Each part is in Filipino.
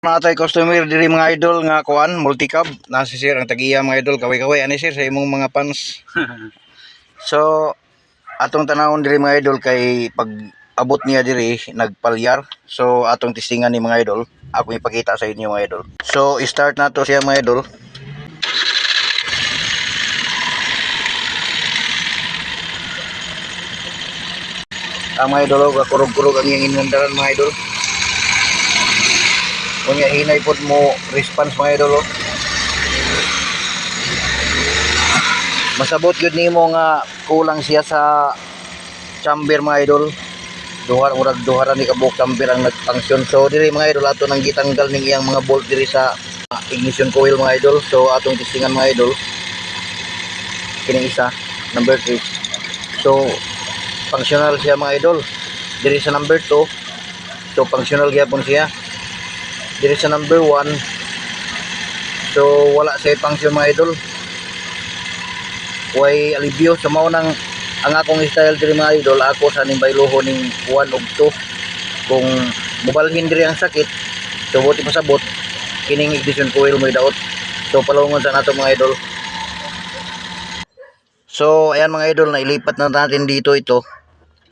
Natay customer diri mga idol nga kuan multicab nasa sir ang tagiya mga idol kaway-kaway ani sir sa imong mga fans. So atong tanawon diri mga idol kay pag abot niya diri nagpalyar. So atong testingan ni mga idol. Ako ipakita sa inyo mga idol. So start nato siya mga idol. Ang mga idol kurog-kurog ang iyang inundaran mga idol. Kunya hinay pod mo response mga idol. Masabot yun nimo nga kulang siya sa chamber mga idol. Duhara ni kabuk chamber ang nagfunction. So diri mga idol ato nang gitanggal ning iyang mga bolt diri sa ignition coil mga idol. So atong testingan mga idol. Kining isa number 3. So functional siya mga idol. Diri sa number 2. So functional gyapon siya. Diri sa number 1. So wala siya function mga idol. Way alibyo sa mao nang ang akong style diri mga idol, ako sa ning bayluho ning 1 ug 2 kung mubalhin diri ang sakit. So buti pasabot kining ignition coil mo idaot. So palungon sa nato mga idol. So ayan mga idol, na ilipat na natin dito ito.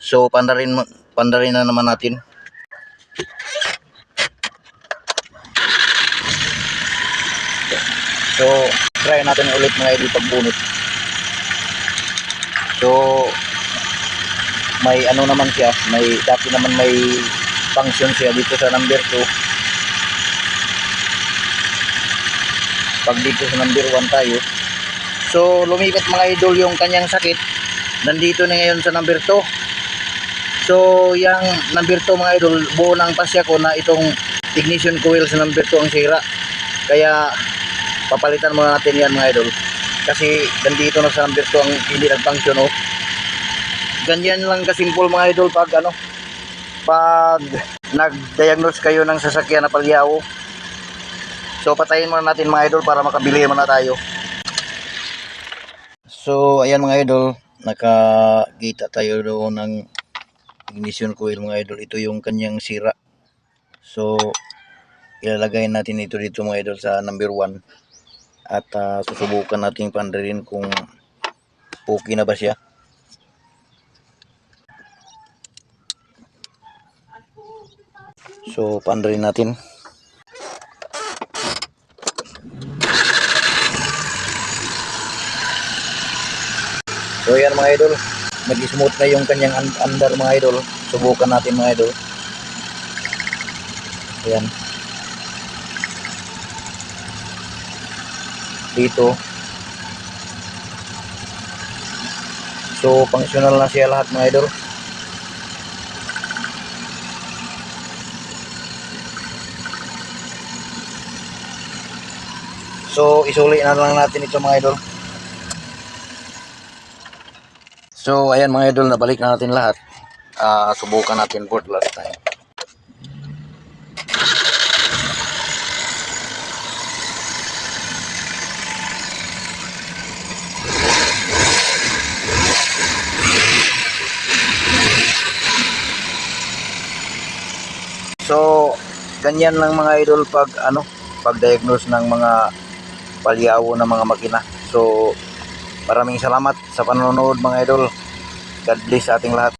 So pandarin na naman natin. So try natin ulit mga idol pagbunot. So may ano naman siya, may dati naman may function siya dito sa number 2. Pag dito sa number 1 tayo. So lumipat mga idol yung kanyang sakit. Nandito na ngayon sa number 2. So yung number 2 mga idol, buo ng pasya ko na itong ignition coil sa number 2 ang sira. Kaya papalitan muna natin yan mga idol. Kasi nandito na sa number 2 ang hindi nag-function. Oh. Ganyan lang kasimple mga idol pag pag nag-diagnose kayo ng sasakyan na palyaw. So patayin muna natin mga idol para makabili muna tayo. So ayan mga idol, nakakita tayo doon ng ignition coil mga idol. Ito yung kanyang sira. So ilalagay natin ito dito mga idol sa number 1. At susubukan natin pandarin kung okay na ba siya. So pandarin natin. So yan mga idol, nag-smooth na yung kanyang andar mga idol. Subukan natin mga idol. Ayan. Dito. So functional na siya lahat mga idol. So isuli na lang natin ito mga idol. So ayan mga idol, nabalik na natin lahat. Subukan natin for the last time. So ganyan lang mga idol pag pag-diagnose ng mga palyaw ng mga makina. So maraming salamat sa panonood mga idol. God bless sa ating lahat.